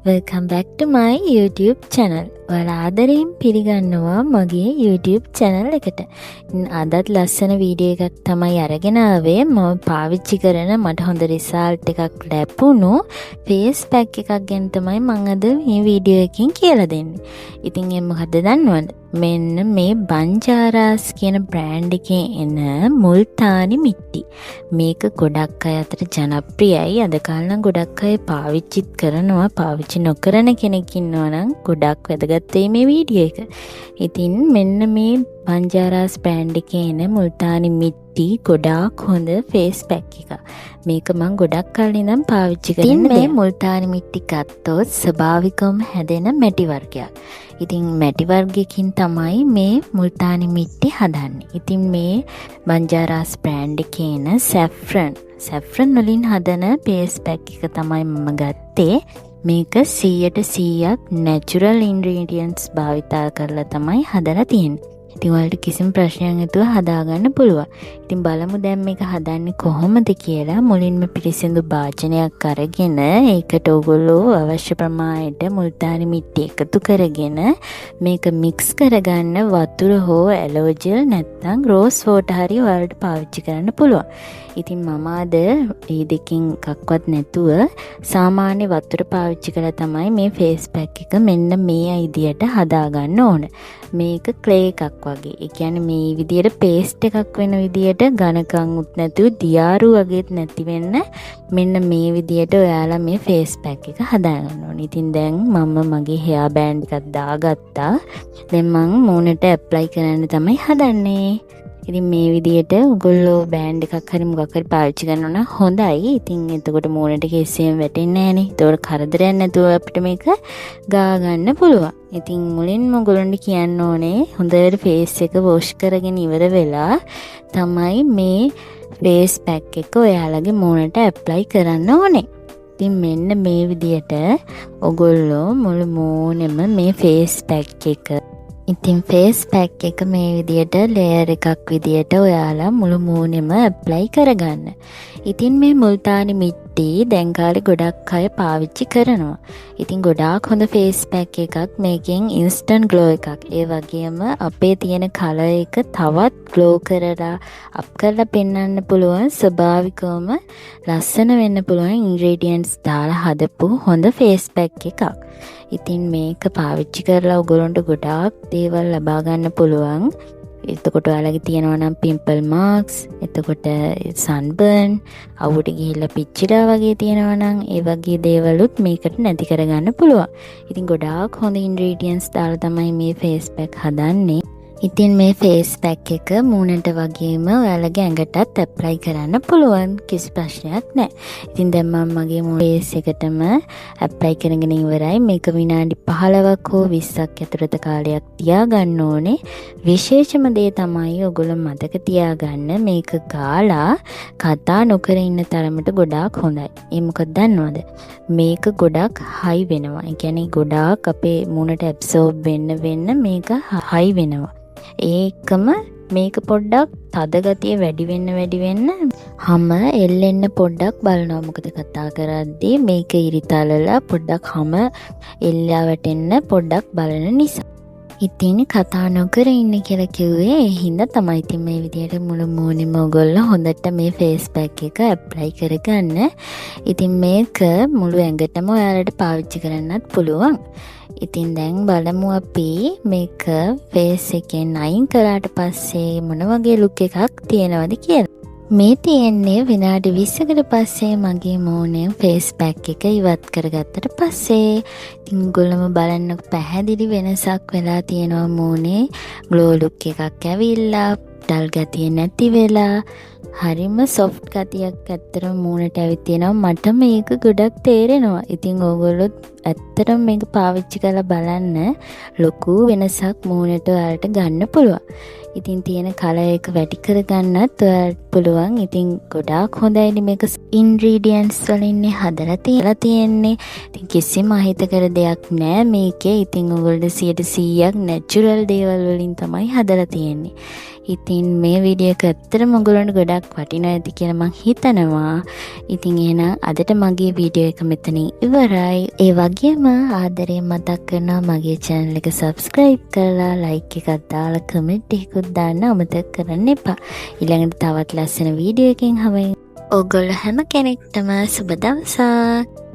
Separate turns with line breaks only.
Welcome back to my YouTube channel. ඔයාලා ආදරයෙන් පිළිගන්නවා මගේ YouTube channel එකට. අදත් ලස්සන වීඩියෝ එකක් තමයි අරගෙන ආවේ. මම පාවිච්චි කරන මට හොඳ රිසල්ට් එකක් ලැබුණු face pack එකක් ගැන තමයි මම අද මේ වීඩියෝ එකකින් කියලා දෙන්නේ. ඉතින් ඒ මොකද්ද දන්නවද? මෙන්න මේ බංජාරාස් කියන බ්‍රෑන්ඩ් එකේ එන මුල්තානි මිට්ටි. මේක ගොඩක් අය අතර ජනප්‍රියයි. අද කාලේ නම් ගොඩක් අය පාවිච්චිත් කරනවා. පාවිච්චි නොකරන කෙනෙක් ඉන්නවා නම් ගොඩක් වැදගත් වෙයි මේ වීඩියෝ එක. ඉතින් මෙන්න මේ බංජාරාස් බ්‍රෑන්ඩ් එකේ එන මුල්තානි මිට්ටි ගොඩාක් හොඳ ෆේස් පැක් එකක්. මේක මම ගොඩක් කලින් ඉඳන් පාවිච්චි කරන දෙයක්. මේ මුල්තානි මිට්ටි ගත්තොත් ස්වභාවිකවම හැදෙන මැටි වර්ගයක්. ඉතින් මැටි වර්ගයකින් තමයි මේ මුල්තානි මිට්ටි හදන්නේ. ඉතින් මේ බංජාරාස් බ්‍රෑන්ඩ් එකේ එන සැෆ්‍රන් වලින් හදන ෆේස් පැක් එක තමයි මම ගත්තේ. මේක 100% natural ingredients භාවිතා කරලා තමයි හදලා තියෙන්නේ. ඉතින් ඔයාලට කිසිම ප්‍රශ්නයක් නැතුව හදාගන්න පුළුවන්. ඉතින් බලමු දැන් මේක හදන්නේ කොහොමද කියලා. මුලින්ම පිරිසිදු භාජනයක් අරගෙන ඒකට ඔයගොල්ලෝ අවශ්‍ය ප්‍රමාණයට මුල්තානි මිට්ටි එකතු කරගෙන මේක මික්ස් කරගන්න. වතුර හෝ ඇලෝ ජෙල් නැත්නම් රෝස් වෝටර් හරි ඔයාලට පාවිච්චි කරන්න පුළුවන්. ඉතින් මම අද මේ දෙකෙන් එකක්වත් නැතුව සාමාන්‍ය වතුර පාවිච්චි කරලා තමයි මේ ෆේස් පැක් එක මෙන්න මේ විදියට හදාගන්න ඕන. මේක ක්ලේ එකක් වගේ. ඒ කියන්නේ මේ විදියට පේස්ට් එකක් වෙන විදියට ඝනකම් උත් නැතුව දියාරු වගේත් නැති වෙන්න මෙන්න මේ විදියට ඔයාලා මේ ෆේස් පැක් එක හදාගන්න ඕනේ. ඉතින් දැන් මම මගේ හෙයා බෑන්ඩ් එකක් දාගත්තා. දැන් මම මූණට ඇප්ලයි කරන්න තමයි හදන්නේ. ඉතින් මේ විදියට ඔයගොල්ලෝ බෑන්ඩ් එකක් හරි මොකක් හරි පාවිච්චි කරනවා නම් හොඳයි. ඉතින් එතකොට මූණට කිසිම වැටෙන්නේ නැහනේ. ඒතකොට කරදරයක් නැතුව අපිට මේක ගා ගන්න පුළුවන්. ඉතින් මුලින්ම ඔයගොල්ලන්ට කියන්න ඕනේ හොඳට ෆේස් එක වොෂ් කරගෙන ඉවර වෙලා තමයි මේ ෆේස් පැක් එක ඔයාලගේ මූණට ඇප්ලයි කරන්න ඕනේ. ඉතින් මෙන්න මේ විදියට ඔයගොල්ලෝ මුළු මූණෙම මේ ෆේස් පැක් එක ඉතින් ෆේස් පැක් එක මේ විදියට ලේයර් එකක් විදියට ඔයාලා මුළු මූණෙම ඇප්ලයි කරගන්න. ඉතින් මේ මුල්තානි මිට්ටි දැන් කාලේ ගොඩක් අය පාවිච්චි කරනවා. ඉතින් ගොඩාක් හොඳ ෆේස් පැක් එකක්. මේකෙන් ඉන්ස්ටන්ට් ග්ලෝ එකක්. ඒ වගේම අපේ තියෙන කලර් එක තවත් ග්ලෝ කරලා අප් කරලා පෙන්වන්න පුළුවන්. ස්වභාවිකවම ලස්සන වෙන්න පුළුවන් ඉන්ග්‍රීඩියන්ට්ස් දාලා හදපු හොඳ ෆේස් පැක් එකක්. ඉතින් මේක පාවිච්චි කරලා ඔයගොල්ලන්ට ගොඩාක් දේවල් ලබා ගන්න පුළුවන්. එතකොට ඔයාලගේ තියෙනවා නම් පිම්පල් මාක්ස්, එතකොට සන්බර්න්, අවුවට ගිහිල්ලා පිච්චිලා වගේ තියෙනවා නම් ඒ වගේ දේවලුත් මේකට නැති කරගන්න පුළුවන්. ඉතින් ගොඩාක් හොඳ ඉන්ග්‍රීඩියන්ට්ස් දාලා තමයි මේ ෆේස් පැක් හදන්නේ. ඉතින් මේ ෆේස් පැක් එක මූණට වගේම ඔයාලගේ ඇඟටත් ඇප්ලයි කරන්න පුළුවන්. කිසි ප්‍රශ්නයක් නැහැ. ඉතින් දැන් මම මගේ ෆේස් එකටම ඇප්ලයි කරගෙන ඉවරයි. මේක විනාඩි 15ක් හෝ 20ක් ඇතුළත කාලයක් තියාගන්න ඕනේ. විශේෂම දේ තමයි ඔයගොල්ලෝ මතක තියාගන්න මේක ගාලා කතා නොකර ඉන්න තරමට ගොඩාක් හොඳයි. ඒ මොකද දන්නවද? මේක ගොඩක් හයි වෙනවා. ඒ කියන්නේ ගොඩාක් අපේ මූණට ඇබ්සෝබ් වෙන්න මේක හයි වෙනවා. ඒකම මේක පොඩ්ඩක් තද ගතිය වැඩි වෙන්න හැම එල්ලෙන්න පොඩ්ඩක් බලනවා. මොකද කතා කරද්දී මේක ඉරිතලලා පොඩ්ඩක් හැම එල්ලා වැටෙන්න පොඩ්ඩක් බලන නිසා. ඉතින් කතා නොකර ඉන්න කියලා කිව්වේ ඒ හින්දා තමයි. ඉතින් මේ විදියට මුළු මූණෙම ඔයගොල්ලෝ හොඳට මේ ෆේස් පැක් එක ඇප්ලයි කරගන්න. ඉතින් මේක මුළු ඇඟටම ඔයාලට පාවිච්චි කරන්නත් පුළුවන්. ඉතින් දැන් බලමු අපි මේක ෆේස් එකෙන් අයින් කරාට පස්සේ මොන වගේ ලුක් එකක් තියෙනවද කියලා. මේ තියෙන්නේ විනාඩි 20කට පස්සේ මගේ මූණේ ෆේස් පැක් එක ඉවත් කරගත්තට පස්සේ. ඉතින් ඔයගොල්ලෝම බලන්න පැහැදිලි වෙනසක් වෙලා තියෙනවා මූණේ. ග්ලෝ ලුක් එකක් ඇවිල්ලා, ඩල් ගතිය නැති වෙලා, හරිම සොෆ්ට් ගතියක් ඇත්තටම මූණට ඇවිත් තියෙනවා. මට මේක ගොඩක් තේරෙනවා. ඉතින් ඕගොල්ලෝ ඇත්තටම මේක පාවිච්චි කරලා බලන්න ලොකු වෙනසක් මූණට ඔයාලට ගන්න පුළුවන්. ඉතින් තියෙන කලර් එක වැඩි කරගන්නත් ඔයාලට පුළුවන්. ඉතින් ගොඩාක් හොඳයිනේ මේක ඉන්ග්‍රීඩියන්ට්ස් වලින් හදලා තියෙන්නේ. ඉතින් කිසිම අහිතකර දෙයක් නෑ මේකේ. ඉතින් ඔයගොල්ලෝ 100%ක් නැචරල් දේවල් වලින් තමයි හදලා තියෙන්නේ. ඉතින් මේ වීඩියෝ එක ඇත්තටම ඔයගොල්ලන්ට ගොඩක් වටිනවා ඇති කියලා මං හිතනවා. ඉතින් එහෙනම් අදට මගේ වීඩියෝ එක මෙතනින් ඉවරයි. ඒ වගේම ආදරයෙන් මතක් කරනවා මගේ channel එක subscribe කරලා like එකක් දාලා comment එකකුත් දාන්න අමතක කරන්න එපා. ඊළඟට තවත් ලස්සන වීඩියෝ එකකින් හමු. ඔයගොල්ලෝ හැම කෙනෙක්ටම සුබ දවසක්.